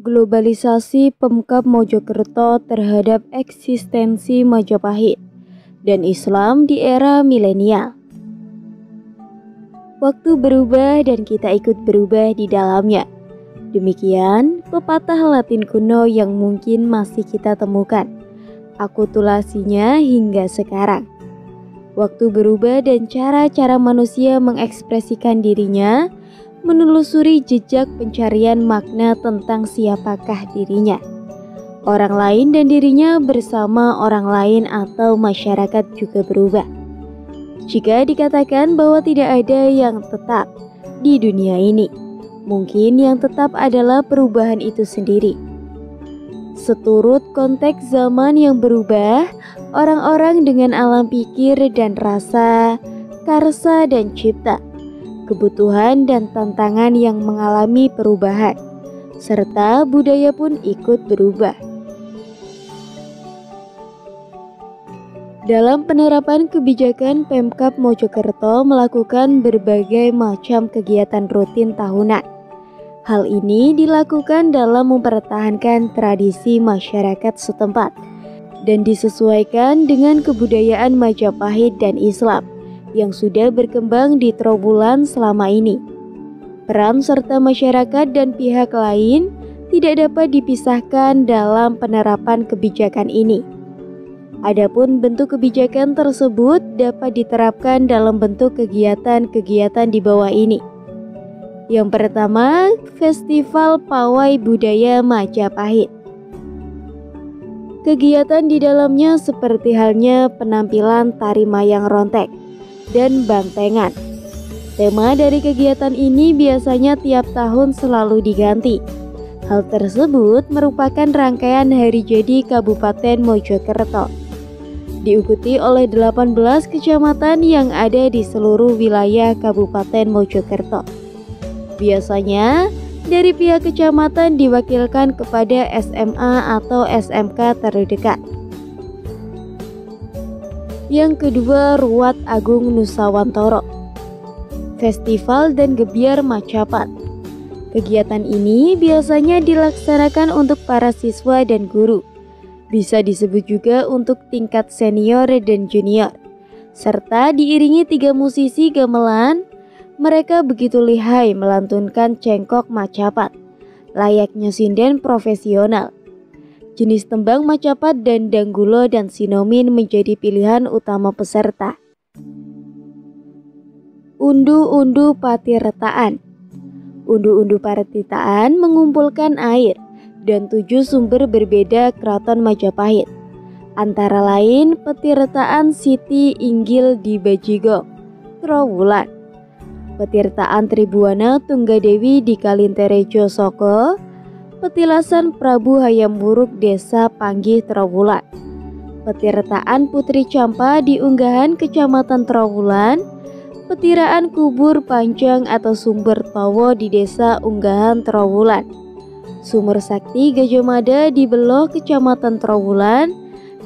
globalisasi Pemkab Mojokerto terhadap eksistensi Majapahit dan Islam di era milenial. Waktu berubah dan kita ikut berubah di dalamnya. Demikian pepatah Latin kuno yang mungkin masih kita temukan akulturasinya hingga sekarang. Waktu berubah dan cara-cara manusia mengekspresikan dirinya menelusuri jejak pencarian makna tentang siapakah dirinya, orang lain dan dirinya bersama orang lain atau masyarakat juga berubah. Jika dikatakan bahwa tidak ada yang tetap di dunia ini, mungkin yang tetap adalah perubahan itu sendiri. Seturut konteks zaman yang berubah, orang-orang dengan alam pikir dan rasa, karsa dan cipta, kebutuhan dan tantangan yang mengalami perubahan, serta budaya pun ikut berubah. Dalam penerapan kebijakan, Pemkab Mojokerto melakukan berbagai macam kegiatan rutin tahunan. Hal ini dilakukan dalam mempertahankan tradisi masyarakat setempat dan disesuaikan dengan kebudayaan Majapahit dan Islam yang sudah berkembang di Trowulan selama ini. Peran serta masyarakat dan pihak lain tidak dapat dipisahkan dalam penerapan kebijakan ini. Adapun bentuk kebijakan tersebut dapat diterapkan dalam bentuk kegiatan-kegiatan di bawah ini. Yang pertama, Festival Pawai Budaya Majapahit. Kegiatan di dalamnya seperti halnya penampilan tari mayang rontek dan bantengan. Tema dari kegiatan ini biasanya tiap tahun selalu diganti. Hal tersebut merupakan rangkaian hari jadi Kabupaten Mojokerto. Diikuti oleh 18 kecamatan yang ada di seluruh wilayah Kabupaten Mojokerto. Biasanya, dari pihak kecamatan diwakilkan kepada SMA atau SMK terdekat. Yang kedua, Ruat Agung Nusawantoro. Festival dan Gebyar Macapat. Kegiatan ini biasanya dilaksanakan untuk para siswa dan guru. Bisa disebut juga untuk tingkat senior dan junior. Serta diiringi 3 musisi gamelan. Mereka begitu lihai melantunkan cengkok macapat, layaknya sinden profesional. Jenis tembang macapat dan danggulo dan sinomin menjadi pilihan utama peserta. Undu-undu Patiretaan. Undu-undu Patiretaan mengumpulkan air dan 7 sumber berbeda Keraton Majapahit. Antara lain Patiretaan Siti Inggil di Bajigong, Trowulan. Petirtaan Tribuana Tunggadewi di Kalinterejo Soko, Petilasan Prabu Hayam Wuruk Desa Panggih Trowulan, Petirtaan Putri Campa di Unggahan Kecamatan Trowulan, Petiraan Kubur Panjang atau Sumber Towo di Desa Unggahan Trowulan, Sumur Sakti Gajomada di Beloh Kecamatan Trowulan,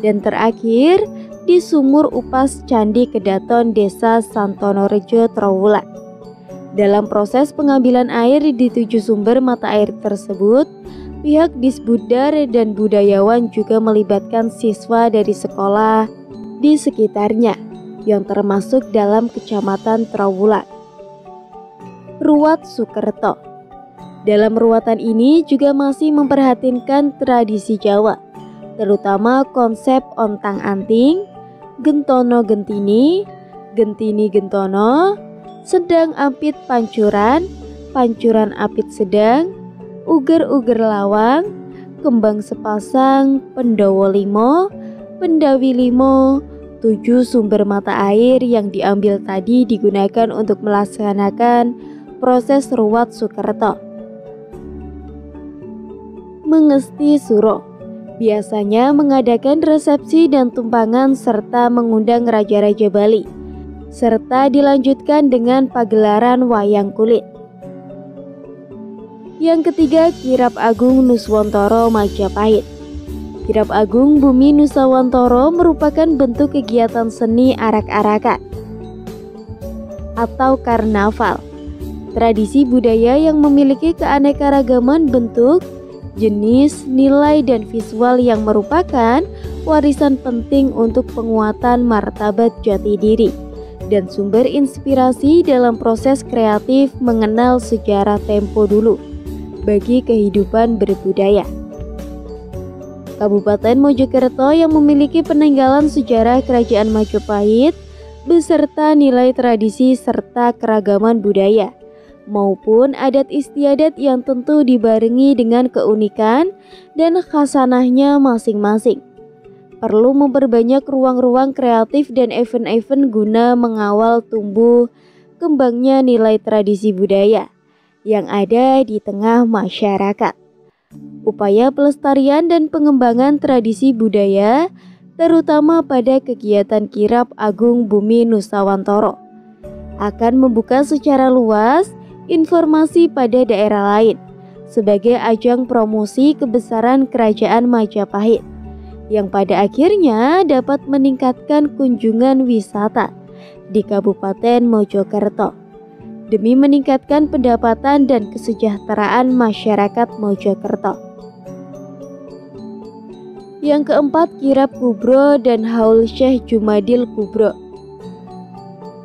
dan terakhir di Sumur Upas Candi Kedaton Desa Santonorejo Trowulan. Dalam proses pengambilan air di 7 sumber mata air tersebut, pihak Disbudar dan budayawan juga melibatkan siswa dari sekolah di sekitarnya yang termasuk dalam Kecamatan Trowulan. Ruat Sukerto. Dalam ruatan ini juga masih memperhatikan tradisi Jawa, terutama konsep ontang-anting, gentono-gentini, gentini-gentono, sedang ampit pancuran, pancuran apit sedang, uger-uger lawang, kembang sepasang, pendowo limo, pendawi limo. 7 sumber mata air yang diambil tadi digunakan untuk melaksanakan proses ruat Sukerto. Mengesti Suro. Biasanya mengadakan resepsi dan tumpangan serta mengundang raja-raja Bali, serta dilanjutkan dengan pagelaran wayang kulit. Yang ketiga, Kirab Agung Nuswantoro Majapahit. Kirab Agung Bumi Nusawantoro merupakan bentuk kegiatan seni arak-arakan atau karnaval, tradisi budaya yang memiliki keanekaragaman bentuk jenis, nilai, dan visual yang merupakan warisan penting untuk penguatan martabat jati diri dan sumber inspirasi dalam proses kreatif mengenal sejarah tempo dulu bagi kehidupan berbudaya. Kabupaten Mojokerto yang memiliki peninggalan sejarah Kerajaan Majapahit beserta nilai tradisi serta keragaman budaya maupun adat istiadat yang tentu dibarengi dengan keunikan dan khasanahnya masing-masing. Perlu memperbanyak ruang-ruang kreatif dan event-event guna mengawal tumbuh kembangnya nilai tradisi budaya yang ada di tengah masyarakat. Upaya pelestarian dan pengembangan tradisi budaya, terutama pada kegiatan Kirab Agung Bumi Nusawantoro, akan membuka secara luas informasi pada daerah lain sebagai ajang promosi kebesaran Kerajaan Majapahit yang pada akhirnya dapat meningkatkan kunjungan wisata di Kabupaten Mojokerto demi meningkatkan pendapatan dan kesejahteraan masyarakat Mojokerto. Yang keempat, Kirab Kubro dan Haul Syekh Jumadil Kubro.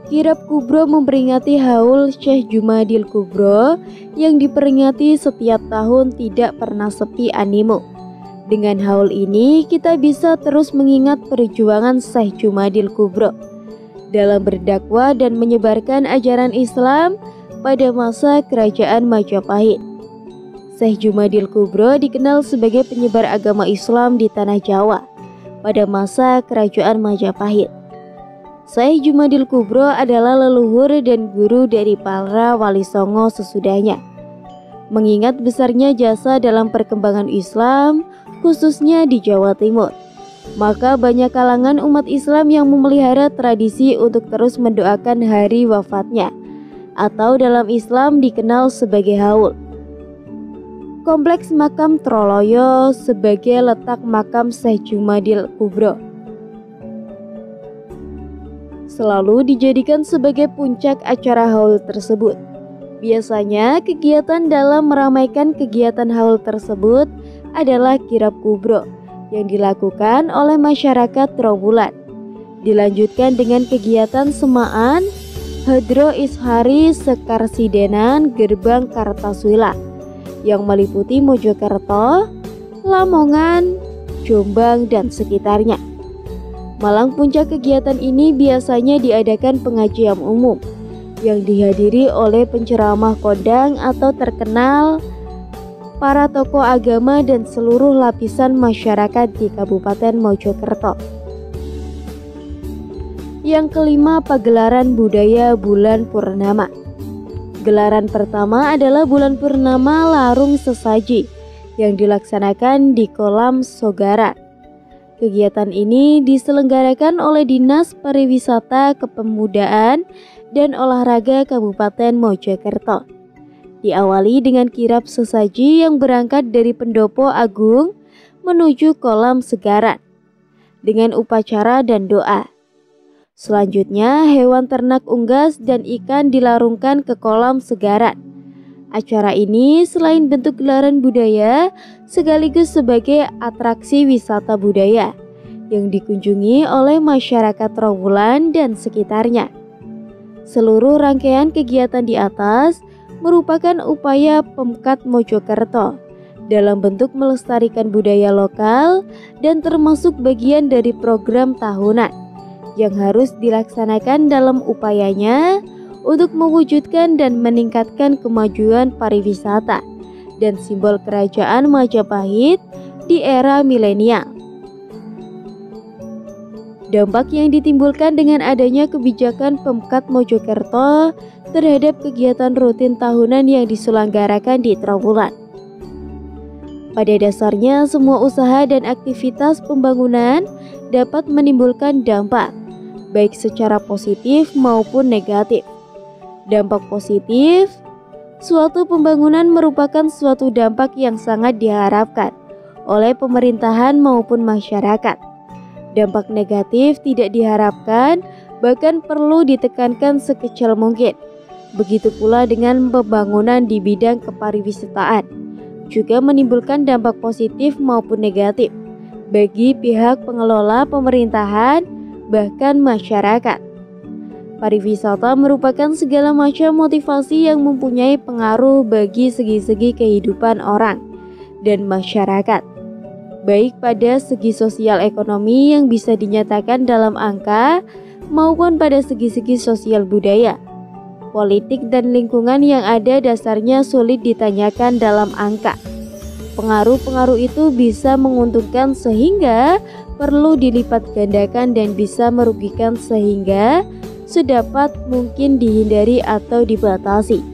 Kirab Kubro memperingati Haul Syekh Jumadil Kubro yang diperingati setiap tahun tidak pernah sepi animo. Dengan haul ini kita bisa terus mengingat perjuangan Syekh Jumadil Kubro dalam berdakwah dan menyebarkan ajaran Islam pada masa Kerajaan Majapahit. Syekh Jumadil Kubro dikenal sebagai penyebar agama Islam di tanah Jawa pada masa Kerajaan Majapahit. Syekh Jumadil Kubro adalah leluhur dan guru dari para wali songo sesudahnya. Mengingat besarnya jasa dalam perkembangan Islam, khususnya di Jawa Timur, maka banyak kalangan umat Islam yang memelihara tradisi untuk terus mendoakan hari wafatnya, atau dalam Islam dikenal sebagai haul. Kompleks makam Troloyo sebagai letak makam Syekh Jumadil Kubro selalu dijadikan sebagai puncak acara haul tersebut. Biasanya kegiatan dalam meramaikan kegiatan haul tersebut adalah Kirab Kubro yang dilakukan oleh masyarakat Trowulan. Dilanjutkan dengan kegiatan semaan Hadro Ishari Sekarsidenan Gerbang Kartaswila yang meliputi Mojokerto, Lamongan, Jombang, dan sekitarnya. Malang puncak kegiatan ini biasanya diadakan pengajian umum yang dihadiri oleh penceramah kondang atau terkenal, para tokoh agama dan seluruh lapisan masyarakat di Kabupaten Mojokerto. Yang kelima, pagelaran budaya bulan purnama. Gelaran pertama adalah bulan purnama Larung Sesaji yang dilaksanakan di Kolam Sogaran. Kegiatan ini diselenggarakan oleh Dinas Pariwisata, Kepemudaan, dan Olahraga Kabupaten Mojokerto. Diawali dengan kirab sesaji yang berangkat dari Pendopo Agung menuju Kolam Segaran dengan upacara dan doa. Selanjutnya, hewan ternak unggas dan ikan dilarungkan ke Kolam Segaran. Acara ini selain bentuk gelaran budaya, sekaligus sebagai atraksi wisata budaya yang dikunjungi oleh masyarakat Trowulan dan sekitarnya. Seluruh rangkaian kegiatan di atas merupakan upaya Pemkat Mojokerto dalam bentuk melestarikan budaya lokal dan termasuk bagian dari program tahunan yang harus dilaksanakan dalam upayanya untuk mewujudkan dan meningkatkan kemajuan pariwisata dan simbol Kerajaan Majapahit di era milenial. Dampak yang ditimbulkan dengan adanya kebijakan Pemkat Mojokerto terhadap kegiatan rutin tahunan yang diselenggarakan di Trowulan. Pada dasarnya, semua usaha dan aktivitas pembangunan dapat menimbulkan dampak, baik secara positif maupun negatif. Dampak positif, suatu pembangunan merupakan suatu dampak yang sangat diharapkan oleh pemerintahan maupun masyarakat. Dampak negatif tidak diharapkan, bahkan perlu ditekankan sekecil mungkin. Begitu pula dengan pembangunan di bidang kepariwisataan, juga menimbulkan dampak positif maupun negatif bagi pihak pengelola pemerintahan, bahkan masyarakat. Pariwisata merupakan segala macam motivasi yang mempunyai pengaruh bagi segi-segi kehidupan orang dan masyarakat, baik pada segi sosial ekonomi yang bisa dinyatakan dalam angka maupun pada segi-segi sosial budaya, politik dan lingkungan yang ada dasarnya sulit ditanyakan dalam angka. Pengaruh-pengaruh itu bisa menguntungkan sehingga perlu dilipat gandakan dan bisa merugikan sehingga sedapat mungkin dihindari atau dibatasi.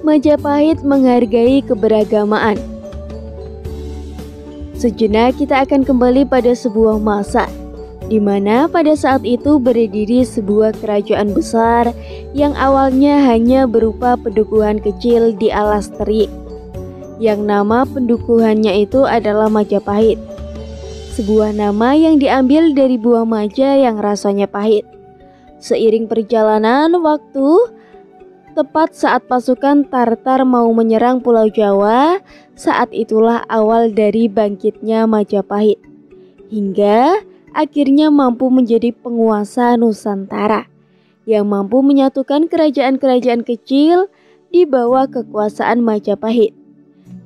Majapahit menghargai keberagamaan. Sejenak kita akan kembali pada sebuah masa di mana pada saat itu berdiri sebuah kerajaan besar yang awalnya hanya berupa pedukuhan kecil di alas terik, yang nama pendukuhannya itu adalah Majapahit. Sebuah nama yang diambil dari buah maja yang rasanya pahit. Seiring perjalanan waktu, tepat saat pasukan Tartar mau menyerang Pulau Jawa, saat itulah awal dari bangkitnya Majapahit, hingga akhirnya mampu menjadi penguasa Nusantara yang mampu menyatukan kerajaan-kerajaan kecil di bawah kekuasaan Majapahit.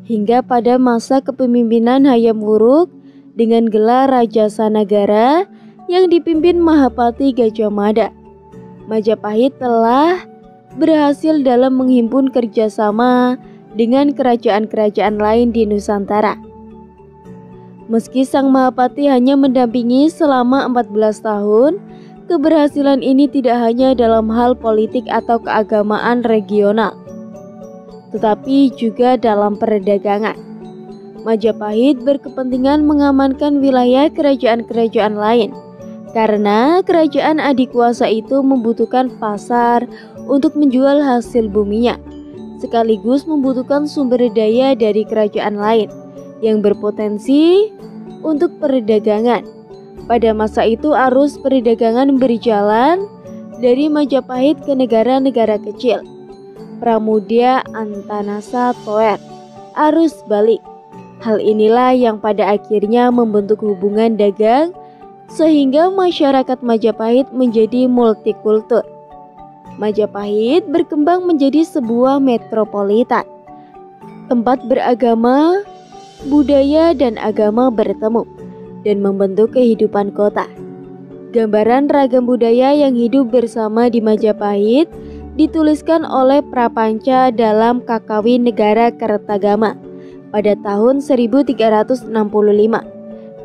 Hingga pada masa kepemimpinan Hayam Wuruk dengan gelar Raja Sanagara yang dipimpin Mahapati Gajah Mada, Majapahit telah berhasil dalam menghimpun kerjasama dengan kerajaan-kerajaan lain di Nusantara. Meski sang Mahapati hanya mendampingi selama 14 tahun, keberhasilan ini tidak hanya dalam hal politik atau keagamaan regional, tetapi juga dalam perdagangan. Majapahit berkepentingan mengamankan wilayah kerajaan-kerajaan lain, karena kerajaan adikuasa itu membutuhkan pasar untuk menjual hasil buminya, sekaligus membutuhkan sumber daya dari kerajaan lain yang berpotensi untuk perdagangan. Pada masa itu arus perdagangan berjalan dari Majapahit ke negara-negara kecil, Pramudia, Antanasa, Toer, arus balik. Hal inilah yang pada akhirnya membentuk hubungan dagang sehingga masyarakat Majapahit menjadi multikultur. Majapahit berkembang menjadi sebuah metropolitan, tempat beragama, budaya dan agama bertemu dan membentuk kehidupan kota. Gambaran ragam budaya yang hidup bersama di Majapahit dituliskan oleh Prapanca dalam Kakawin Negara Kertagama pada tahun 1365.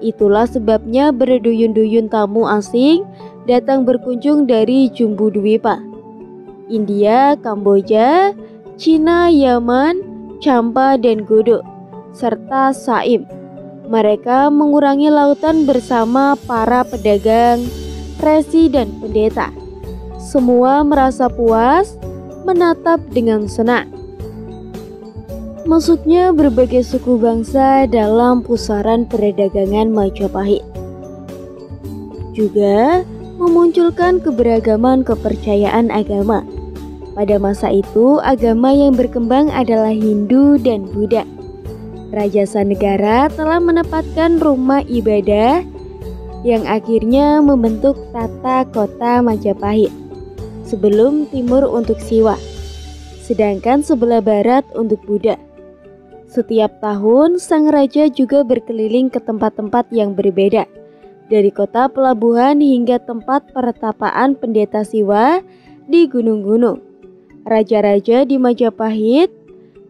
Itulah sebabnya berduyun-duyun tamu asing datang berkunjung dari Jumbudipa, India, Kamboja, Cina, Yaman, Champa dan Godo, serta Saim. Mereka mengurangi lautan bersama para pedagang, resi dan pendeta. Semua merasa puas menatap dengan senang masuknya berbagai suku bangsa dalam pusaran perdagangan Majapahit. Juga memunculkan keberagaman kepercayaan agama. Pada masa itu, agama yang berkembang adalah Hindu dan Buddha. Raja Sanegara telah menempatkan rumah ibadah yang akhirnya membentuk tata kota Majapahit. Sebelum timur untuk Siwa, sedangkan sebelah barat untuk Buddha. Setiap tahun, sang raja juga berkeliling ke tempat-tempat yang berbeda, dari kota pelabuhan hingga tempat pertapaan pendeta Siwa di gunung-gunung. Raja-raja di Majapahit,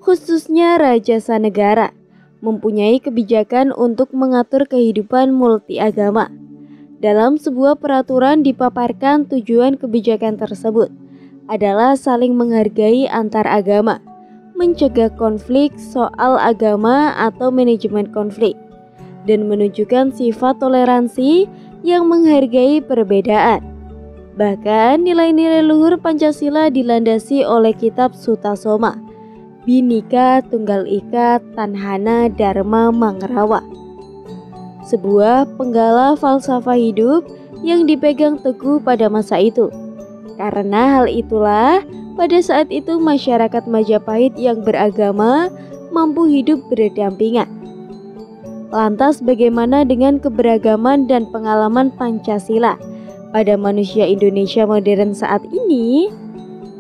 khususnya Raja Sanegara, mempunyai kebijakan untuk mengatur kehidupan multiagama. Dalam sebuah peraturan dipaparkan tujuan kebijakan tersebut adalah saling menghargai antar agama, mencegah konflik soal agama atau manajemen konflik, dan menunjukkan sifat toleransi yang menghargai perbedaan. Bahkan nilai-nilai luhur Pancasila dilandasi oleh kitab Sutasoma, Bhinneka Tunggal Ika Tanhana Dharma Mangrawa, sebuah penggala falsafah hidup yang dipegang teguh pada masa itu. Karena hal itulah Pada saat itu masyarakat Majapahit yang beragama mampu hidup berdampingan. Lantas bagaimana dengan keberagaman dan pengalaman Pancasila pada manusia Indonesia modern saat ini?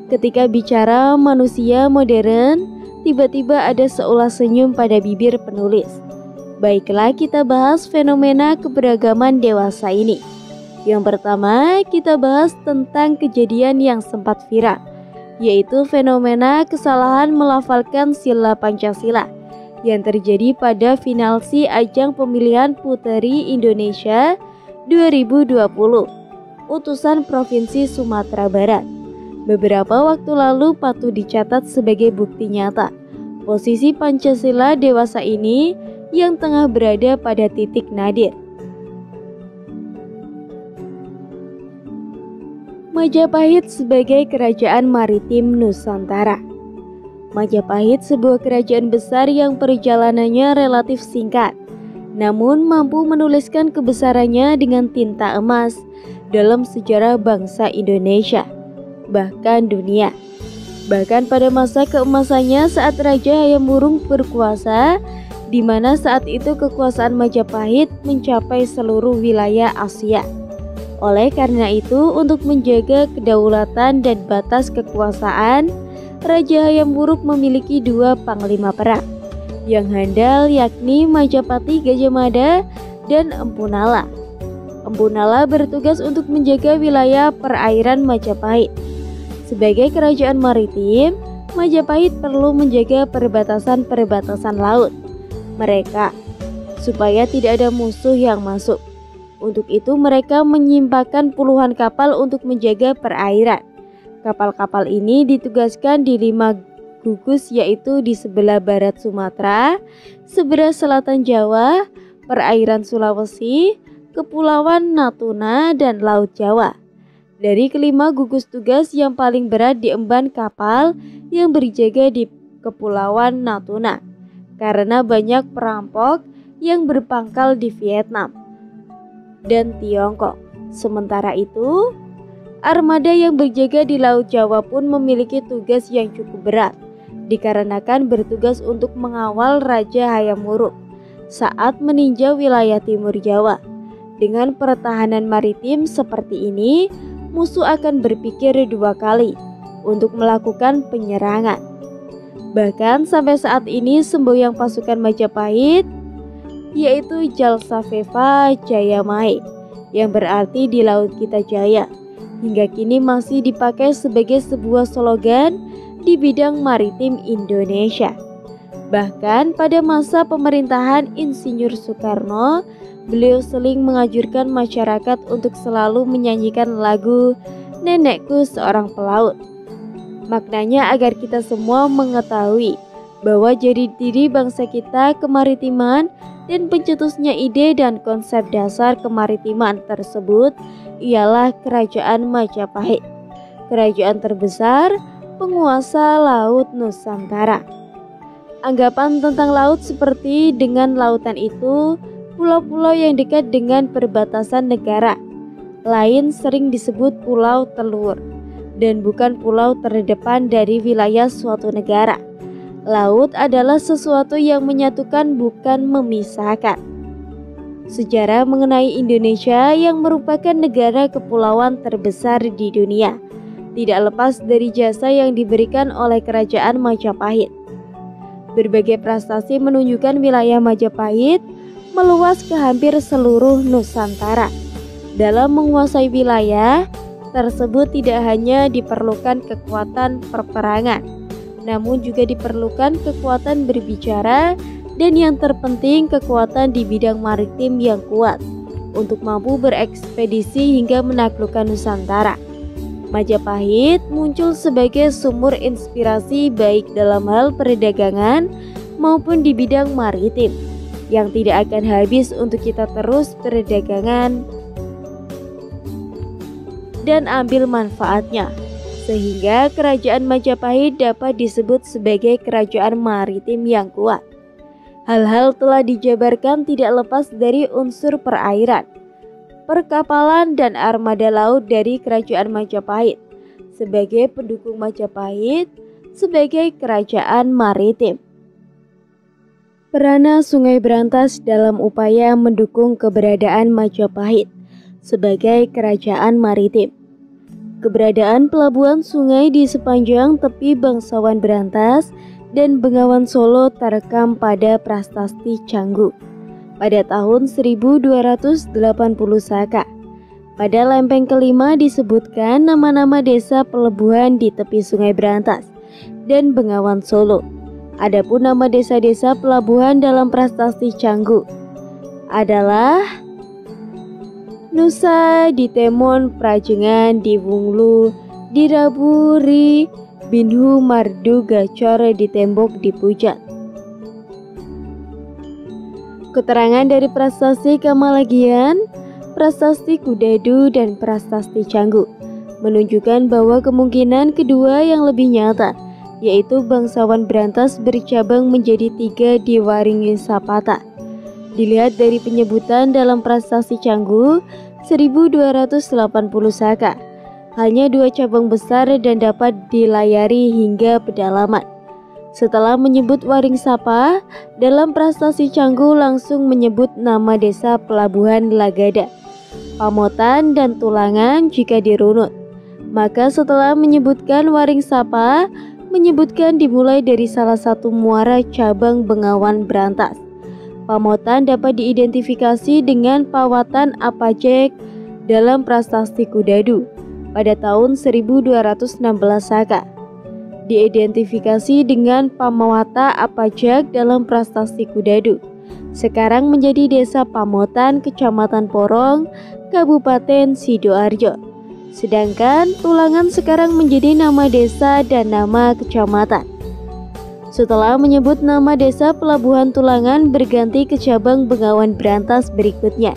Ketika bicara manusia modern, tiba-tiba ada seulas senyum pada bibir penulis. Baiklah, kita bahas fenomena keberagaman dewasa ini. Yang pertama, kita bahas tentang kejadian yang sempat viral, yaitu fenomena kesalahan melafalkan sila Pancasila yang terjadi pada finalsi ajang pemilihan Puteri Indonesia 2020 utusan Provinsi Sumatera Barat. Beberapa waktu lalu patut dicatat sebagai bukti nyata posisi Pancasila dewasa ini yang tengah berada pada titik nadir. Majapahit sebagai kerajaan maritim Nusantara. Majapahit sebuah kerajaan besar yang perjalanannya relatif singkat, namun mampu menuliskan kebesarannya dengan tinta emas dalam sejarah bangsa Indonesia, bahkan dunia. Bahkan pada masa keemasannya saat Raja Hayam Wuruk berkuasa, di mana saat itu kekuasaan Majapahit mencapai seluruh wilayah Asia. Oleh karena itu, untuk menjaga kedaulatan dan batas kekuasaan, Raja Hayam Wuruk memiliki dua panglima perang yang handal, yakni Majapati Gajah Mada dan Empu Nala. Empu Nala bertugas untuk menjaga wilayah perairan Majapahit. Sebagai kerajaan maritim, Majapahit perlu menjaga perbatasan-perbatasan laut mereka supaya tidak ada musuh yang masuk. Untuk itu mereka menyimpangkan puluhan kapal untuk menjaga perairan. Kapal-kapal ini ditugaskan di 5 gugus, yaitu di sebelah barat Sumatera, sebelah selatan Jawa, perairan Sulawesi, Kepulauan Natuna, dan Laut Jawa. Dari kelima gugus tugas yang paling berat diemban kapal yang berjaga di Kepulauan Natuna karena banyak perampok yang berpangkal di Vietnam dan Tiongkok. Sementara itu, armada yang berjaga di Laut Jawa pun memiliki tugas yang cukup berat, dikarenakan bertugas untuk mengawal Raja Hayam Wuruk saat meninjau wilayah timur Jawa. Dengan pertahanan maritim seperti ini, musuh akan berpikir 2 kali untuk melakukan penyerangan. Bahkan sampai saat ini semboyan pasukan Majapahit yaitu Jalsaveva Jayamahe, yang berarti di Laut Kita Jaya, hingga kini masih dipakai sebagai sebuah slogan di bidang maritim Indonesia. Bahkan pada masa pemerintahan Insinyur Soekarno, beliau sering menganjurkan masyarakat untuk selalu menyanyikan lagu Nenekku Seorang Pelaut. Maknanya agar kita semua mengetahui bahwa jadi diri bangsa kita kemaritiman dan pencetusnya ide dan konsep dasar kemaritiman tersebut ialah Kerajaan Majapahit, kerajaan terbesar penguasa laut Nusantara. Anggapan tentang laut seperti dengan lautan itu pulau-pulau yang dekat dengan perbatasan negara lain sering disebut pulau telur dan bukan pulau terdepan dari wilayah suatu negara. Laut adalah sesuatu yang menyatukan, bukan memisahkan. Sejarah mengenai Indonesia yang merupakan negara kepulauan terbesar di dunia tidak lepas dari jasa yang diberikan oleh Kerajaan Majapahit. Berbagai prestasi menunjukkan wilayah Majapahit meluas ke hampir seluruh Nusantara. Dalam menguasai wilayah tersebut tidak hanya diperlukan kekuatan peperangan, namun juga diperlukan kekuatan berbicara dan yang terpenting kekuatan di bidang maritim yang kuat untuk mampu berekspedisi hingga menaklukkan Nusantara. Majapahit muncul sebagai sumber inspirasi baik dalam hal perdagangan maupun di bidang maritim yang tidak akan habis untuk kita terus perdagangan dan ambil manfaatnya, sehingga kerajaan Majapahit dapat disebut sebagai kerajaan maritim yang kuat. Hal-hal telah dijabarkan tidak lepas dari unsur perairan, perkapalan dan armada laut dari kerajaan Majapahit. sebagai pendukung Majapahit sebagai kerajaan maritim. Peranan Sungai Berantas dalam upaya mendukung keberadaan Majapahit sebagai kerajaan maritim. Keberadaan pelabuhan sungai di sepanjang tepi Bangsawan Berantas dan Bengawan Solo terekam pada Prasasti Canggu pada tahun 1280 Saka. Pada lempeng kelima disebutkan nama-nama desa pelabuhan di tepi Sungai Berantas dan Bengawan Solo. Adapun nama desa-desa pelabuhan dalam Prasasti Canggu adalah Nusa di Temon Prajengan di Wunglu di Raburi Binhu Mardu Gacor di Tembok di Pucat. Keterangan dari Prasasti Kamalagian, Prasasti Kudadu dan Prasasti Canggu menunjukkan bahwa kemungkinan kedua yang lebih nyata, yaitu Bangsawan Berantas bercabang menjadi 3 di Waringin Sapata. Dilihat dari penyebutan dalam Prasasti Canggu 1280 Saka, hanya 2 cabang besar dan dapat dilayari hingga pedalaman. Setelah menyebut Waring Sapa, dalam Prasasti Canggu langsung menyebut nama desa pelabuhan Lagada, Pamotan dan Tulangan jika dirunut. Maka setelah menyebutkan Waring Sapa, menyebutkan dimulai dari salah satu muara cabang Bengawan Berantas. Pamotan dapat diidentifikasi dengan Pawatan Apajek dalam Prasasti Kudadu pada tahun 1216 Saka. Diidentifikasi dengan Pamawata Apajek dalam Prasasti Kudadu. Sekarang menjadi Desa Pamotan, Kecamatan Porong, Kabupaten Sidoarjo. Sedangkan Tulangan sekarang menjadi nama desa dan nama kecamatan. Setelah menyebut nama desa, pelabuhan Tulangan berganti ke cabang Bengawan Berantas berikutnya.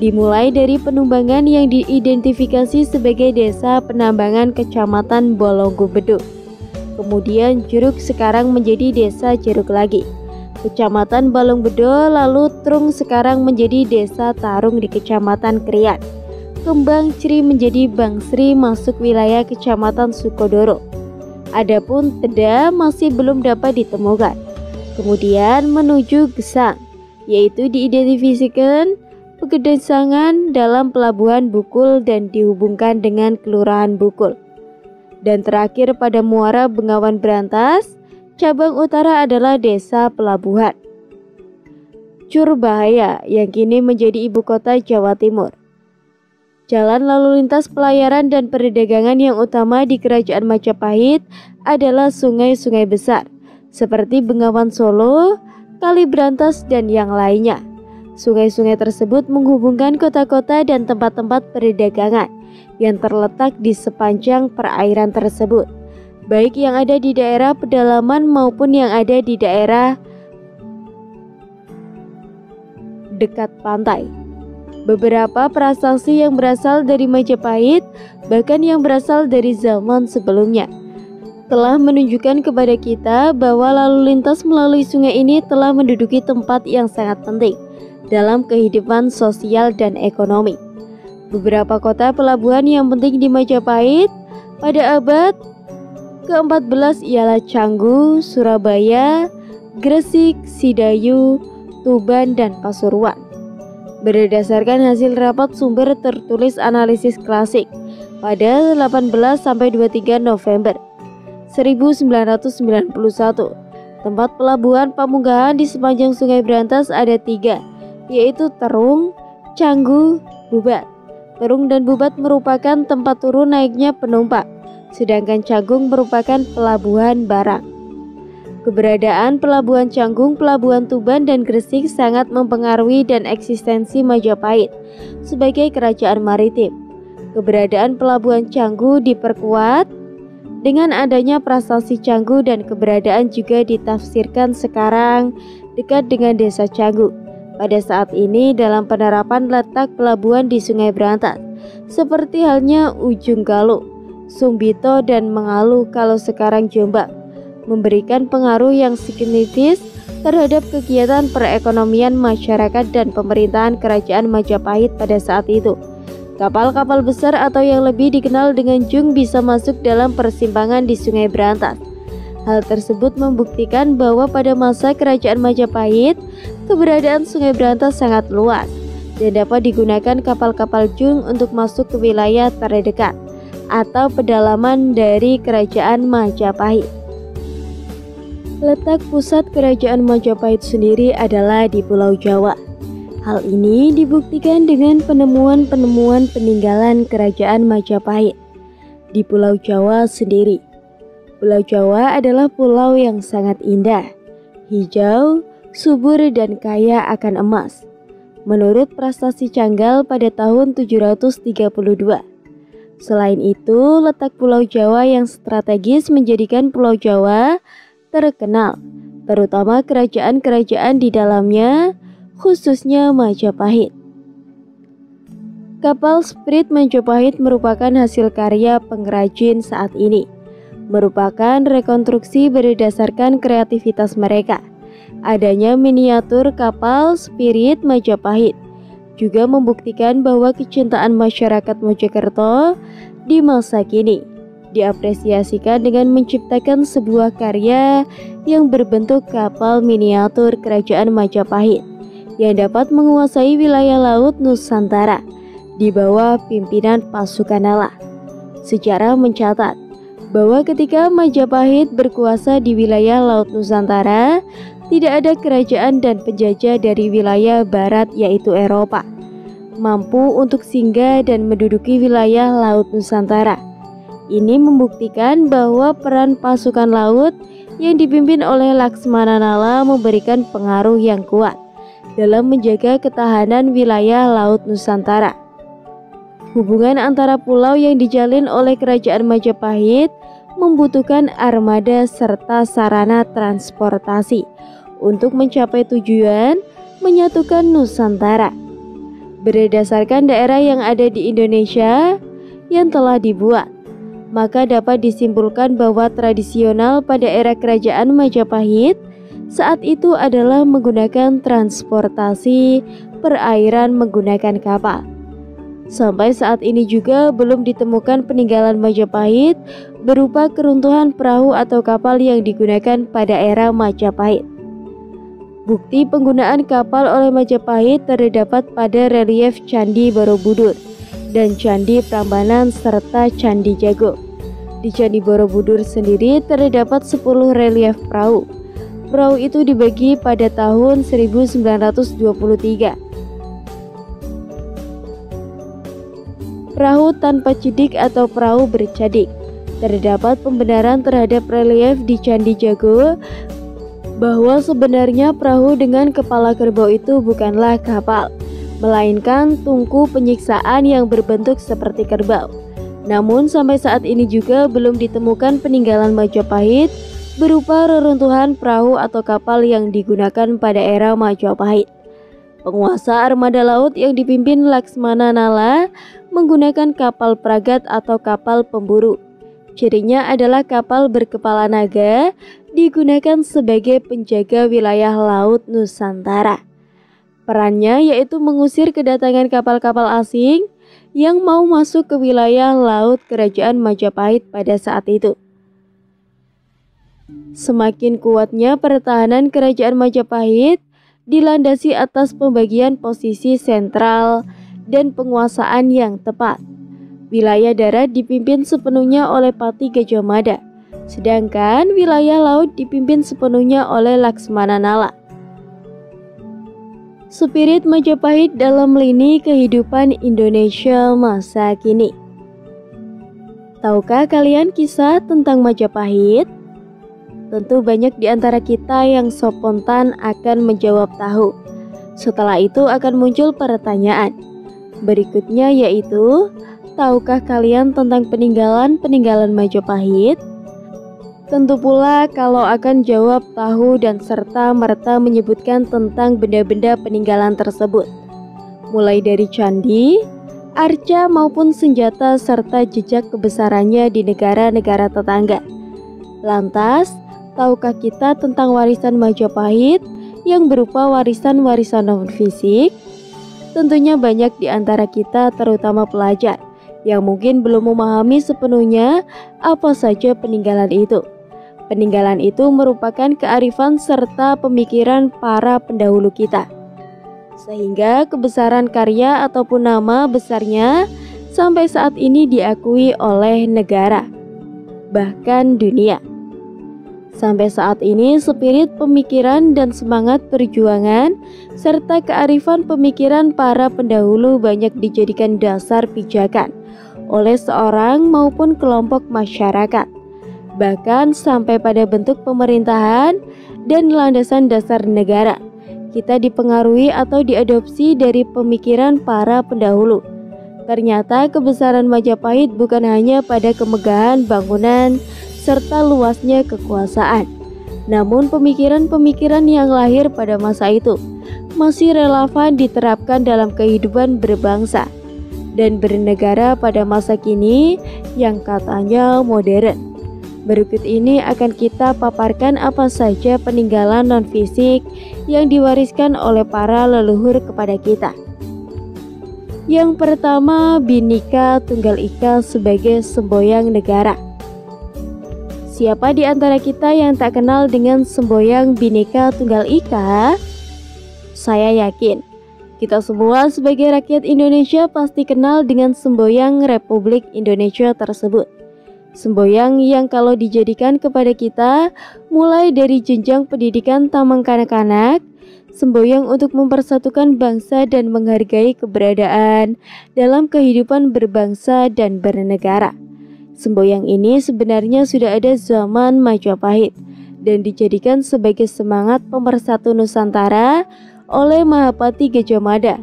Dimulai dari Penumbangan yang diidentifikasi sebagai Desa Penambangan Kecamatan Bolonggobedo. Kemudian Jeruk sekarang menjadi Desa Jeruk lagi, Kecamatan Balongbedo, lalu Trung sekarang menjadi Desa Tarung di Kecamatan Krian. Kembang Cri menjadi Bangsri masuk wilayah Kecamatan Sukodoro. Adapun Teda masih belum dapat ditemukan. Kemudian menuju Gesang, yaitu diidentifikasikan Pegedesangan dalam Pelabuhan Bukul dan dihubungkan dengan Kelurahan Bukul. Dan terakhir pada muara Bengawan Berantas, cabang utara adalah Desa Pelabuhan Curbahaya yang kini menjadi ibu kota Jawa Timur. Jalan lalu lintas pelayaran dan perdagangan yang utama di Kerajaan Majapahit adalah sungai-sungai besar seperti Bengawan Solo, Kali Berantas dan yang lainnya. Sungai-sungai tersebut menghubungkan kota-kota dan tempat-tempat perdagangan yang terletak di sepanjang perairan tersebut, baik yang ada di daerah pedalaman maupun yang ada di daerah dekat pantai. Beberapa prasasti yang berasal dari Majapahit, bahkan yang berasal dari zaman sebelumnya, telah menunjukkan kepada kita bahwa lalu lintas melalui sungai ini telah menduduki tempat yang sangat penting dalam kehidupan sosial dan ekonomi. Beberapa kota pelabuhan yang penting di Majapahit pada abad ke-14 ialah Canggu, Surabaya, Gresik, Sidayu, Tuban, dan Pasuruan. Berdasarkan hasil rapat sumber tertulis analisis klasik pada 18-23 November 1991, tempat pelabuhan pamunggahan di sepanjang Sungai Berantas ada 3, yaitu Terung, Canggu, Bubat. Terung dan Bubat merupakan tempat turun naiknya penumpang, sedangkan Canggung merupakan pelabuhan barang. Keberadaan Pelabuhan Canggung, Pelabuhan Tuban, dan Gresik sangat mempengaruhi dan eksistensi Majapahit sebagai kerajaan maritim. Keberadaan Pelabuhan Canggu diperkuat dengan adanya Prasasti Canggu dan keberadaan juga ditafsirkan sekarang dekat dengan Desa Canggu. Pada saat ini dalam penerapan letak pelabuhan di Sungai Berantas, seperti halnya Ujung Galuh, Sumbito, dan Mengaluh kalau sekarang Jombang, memberikan pengaruh yang signifikan terhadap kegiatan perekonomian masyarakat dan pemerintahan Kerajaan Majapahit pada saat itu. Kapal-kapal besar atau yang lebih dikenal dengan jung bisa masuk dalam persimpangan di Sungai Berantas. Hal tersebut membuktikan bahwa pada masa Kerajaan Majapahit, keberadaan Sungai Berantas sangat luas dan dapat digunakan kapal-kapal jung untuk masuk ke wilayah terdekat atau pedalaman dari Kerajaan Majapahit. Letak pusat Kerajaan Majapahit sendiri adalah di Pulau Jawa. Hal ini dibuktikan dengan penemuan-penemuan peninggalan Kerajaan Majapahit di Pulau Jawa sendiri. Pulau Jawa adalah pulau yang sangat indah, hijau, subur dan kaya akan emas. Menurut prastasi Canggal pada tahun 732. Selain itu, letak Pulau Jawa yang strategis menjadikan Pulau Jawa terkenal, terutama kerajaan-kerajaan di dalamnya, khususnya Majapahit. Kapal Spirit Majapahit merupakan hasil karya pengrajin saat ini, merupakan rekonstruksi berdasarkan kreativitas mereka. Adanya miniatur kapal Spirit Majapahit juga membuktikan bahwa kecintaan masyarakat Mojokerto di masa kini diapresiasikan dengan menciptakan sebuah karya yang berbentuk kapal miniatur Kerajaan Majapahit yang dapat menguasai wilayah laut Nusantara di bawah pimpinan pasukan Nala. Sejarah mencatat bahwa ketika Majapahit berkuasa di wilayah laut Nusantara, tidak ada kerajaan dan penjajah dari wilayah barat yaitu Eropa mampu untuk singgah dan menduduki wilayah laut Nusantara. Ini membuktikan bahwa peran pasukan laut yang dipimpin oleh Laksmana Nala memberikan pengaruh yang kuat dalam menjaga ketahanan wilayah laut Nusantara. Hubungan antara pulau yang dijalin oleh Kerajaan Majapahit membutuhkan armada serta sarana transportasi untuk mencapai tujuan menyatukan Nusantara. Berdasarkan daerah yang ada di Indonesia yang telah dibuat, maka dapat disimpulkan bahwa tradisional pada era Kerajaan Majapahit saat itu adalah menggunakan transportasi perairan menggunakan kapal. Sampai saat ini juga belum ditemukan peninggalan Majapahit berupa keruntuhan perahu atau kapal yang digunakan pada era Majapahit. Bukti penggunaan kapal oleh Majapahit terdapat pada relief Candi Borobudur dan Candi Prambanan serta Candi Jago. Di Candi Borobudur sendiri terdapat 10 relief perahu. Perahu itu dibagi pada tahun 1923. Perahu tanpa cidik atau perahu bercadik. Terdapat pembenaran terhadap relief di Candi Jago bahwa sebenarnya perahu dengan kepala kerbau itu bukanlah kapal, melainkan tungku penyiksaan yang berbentuk seperti kerbau. Namun sampai saat ini juga belum ditemukan peninggalan Majapahit berupa reruntuhan perahu atau kapal yang digunakan pada era Majapahit. Penguasa armada laut yang dipimpin Laksmana Nala menggunakan kapal pragat atau kapal pemburu. Cirinya adalah kapal berkepala naga digunakan sebagai penjaga wilayah laut Nusantara. Perannya yaitu mengusir kedatangan kapal-kapal asing yang mau masuk ke wilayah laut Kerajaan Majapahit pada saat itu. Semakin kuatnya pertahanan Kerajaan Majapahit dilandasi atas pembagian posisi sentral dan penguasaan yang tepat. Wilayah darat dipimpin sepenuhnya oleh Pati Gajah Mada, sedangkan wilayah laut dipimpin sepenuhnya oleh Laksmana Nala. Spirit Majapahit dalam lini kehidupan Indonesia masa kini. Tahukah kalian kisah tentang Majapahit? Tentu banyak di antara kita yang spontan akan menjawab tahu. Setelah itu akan muncul pertanyaan berikutnya, yaitu tahukah kalian tentang peninggalan Majapahit? Tentu pula kalau akan jawab tahu dan serta-merta menyebutkan tentang benda-benda peninggalan tersebut, mulai dari candi, arca maupun senjata serta jejak kebesarannya di negara-negara tetangga. Lantas, tahukah kita tentang warisan Majapahit yang berupa warisan-warisan non-fisik? Tentunya banyak di antara kita, terutama pelajar, yang mungkin belum memahami sepenuhnya apa saja peninggalan itu. Peninggalan itu merupakan kearifan serta pemikiran para pendahulu kita, sehingga kebesaran karya ataupun nama besarnya sampai saat ini diakui oleh negara, bahkan dunia. Sampai saat ini spirit pemikiran dan semangat perjuangan serta kearifan pemikiran para pendahulu banyak dijadikan dasar pijakan oleh seorang maupun kelompok masyarakat, bahkan sampai pada bentuk pemerintahan dan landasan dasar negara. Kita dipengaruhi atau diadopsi dari pemikiran para pendahulu. Ternyata kebesaran Majapahit bukan hanya pada kemegahan bangunan serta luasnya kekuasaan, namun pemikiran-pemikiran yang lahir pada masa itu masih relevan diterapkan dalam kehidupan berbangsa dan bernegara pada masa kini yang katanya modern. Berikut ini akan kita paparkan apa saja peninggalan non-fisik yang diwariskan oleh para leluhur kepada kita. Yang pertama, Bhinneka Tunggal Ika sebagai semboyang negara. Siapa di antara kita yang tak kenal dengan semboyang Bhinneka Tunggal Ika? Saya yakin kita semua sebagai rakyat Indonesia pasti kenal dengan semboyang Republik Indonesia tersebut. Semboyang yang kalau dijadikan kepada kita mulai dari jenjang pendidikan taman kanak-kanak, semboyang untuk mempersatukan bangsa dan menghargai keberadaan dalam kehidupan berbangsa dan bernegara. Semboyang ini sebenarnya sudah ada zaman Majapahit dan dijadikan sebagai semangat pemersatu Nusantara oleh Mahapati Gajah Mada.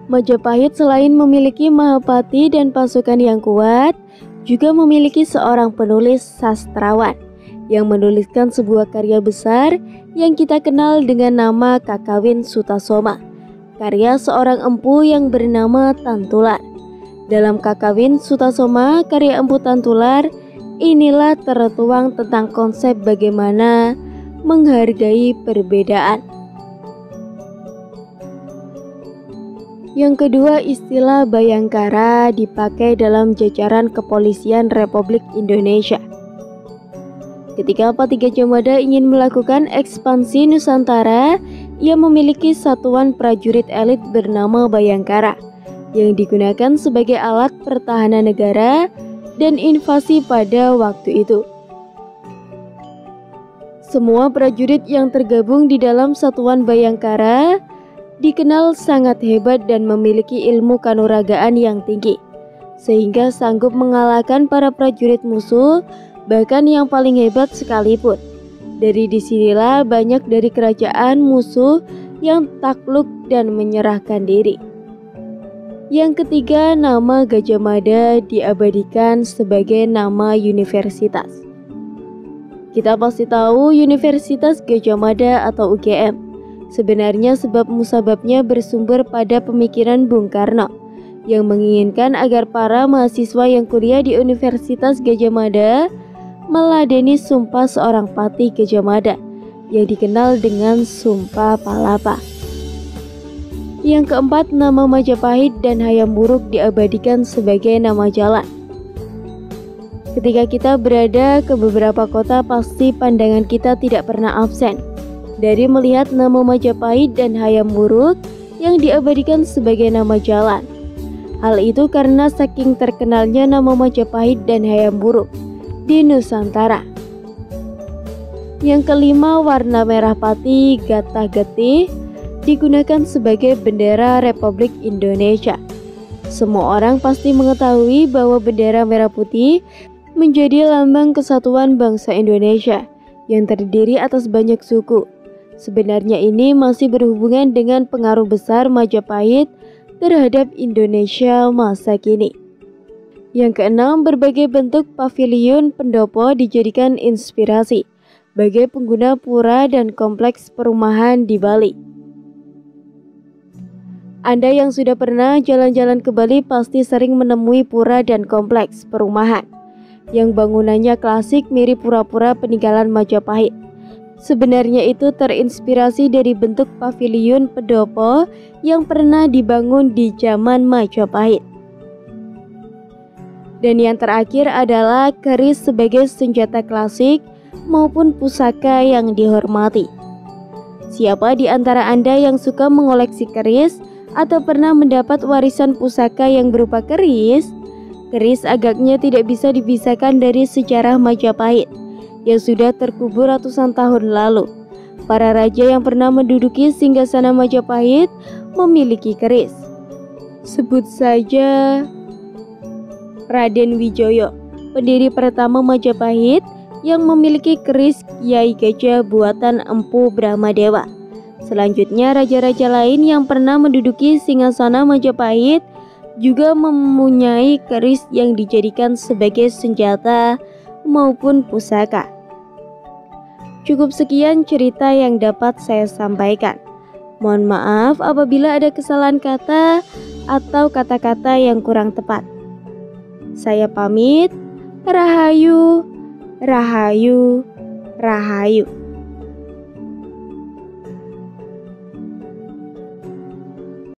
Majapahit selain memiliki Mahapati dan pasukan yang kuat, juga memiliki seorang penulis sastrawan yang menuliskan sebuah karya besar yang kita kenal dengan nama Kakawin Sutasoma, karya seorang empu yang bernama Tantular. Dalam Kakawin Sutasoma, karya empu Tantular, inilah tertuang tentang konsep bagaimana menghargai perbedaan. Yang kedua, istilah Bayangkara dipakai dalam jajaran kepolisian Republik Indonesia. Ketika Pati Gajah Mada ingin melakukan ekspansi Nusantara, ia memiliki satuan prajurit elit bernama Bayangkara yang digunakan sebagai alat pertahanan negara dan invasi pada waktu itu. Semua prajurit yang tergabung di dalam satuan Bayangkara dikenal sangat hebat dan memiliki ilmu kanuragaan yang tinggi, sehingga sanggup mengalahkan para prajurit musuh, bahkan yang paling hebat sekalipun. Dari disinilah banyak dari kerajaan musuh yang takluk dan menyerahkan diri. Yang ketiga, nama Gajah Mada diabadikan sebagai nama universitas. Kita pasti tahu Universitas Gajah Mada atau UGM. Sebenarnya sebab musababnya bersumber pada pemikiran Bung Karno yang menginginkan agar para mahasiswa yang kuliah di Universitas Gajah Mada meladeni sumpah seorang Pati Gajah Mada yang dikenal dengan Sumpah Palapa. Yang keempat, nama Majapahit dan Hayam Wuruk diabadikan sebagai nama jalan. Ketika kita berada ke beberapa kota, pasti pandangan kita tidak pernah absen dari melihat nama Majapahit dan Hayam Wuruk yang diabadikan sebagai nama jalan. Hal itu karena saking terkenalnya nama Majapahit dan Hayam Wuruk di Nusantara. Yang kelima, warna merah pati Gatah Getih digunakan sebagai bendera Republik Indonesia. Semua orang pasti mengetahui bahwa bendera merah putih menjadi lambang kesatuan bangsa Indonesia yang terdiri atas banyak suku. Sebenarnya ini masih berhubungan dengan pengaruh besar Majapahit terhadap Indonesia masa kini. Yang keenam, berbagai bentuk pavilion pendopo dijadikan inspirasi bagi pengguna pura dan kompleks perumahan di Bali. Anda yang sudah pernah jalan-jalan ke Bali pasti sering menemui pura dan kompleks perumahan yang bangunannya klasik mirip pura-pura peninggalan Majapahit. Sebenarnya itu terinspirasi dari bentuk paviliun pendopo yang pernah dibangun di zaman Majapahit. Dan yang terakhir adalah keris sebagai senjata klasik maupun pusaka yang dihormati. Siapa di antara Anda yang suka mengoleksi keris atau pernah mendapat warisan pusaka yang berupa keris? Keris agaknya tidak bisa dipisahkan dari sejarah Majapahit yang sudah terkubur ratusan tahun lalu. Para raja yang pernah menduduki singgasana Majapahit memiliki keris. Sebut saja Raden Wijaya, pendiri pertama Majapahit yang memiliki keris Kiai Gajah buatan Empu Brahmadewa. Selanjutnya raja-raja lain yang pernah menduduki singgasana Majapahit juga mempunyai keris yang dijadikan sebagai senjata maupun pusaka. Cukup sekian cerita yang dapat saya sampaikan. Mohon maaf apabila ada kesalahan kata atau kata-kata yang kurang tepat. Saya pamit. Rahayu, rahayu, rahayu.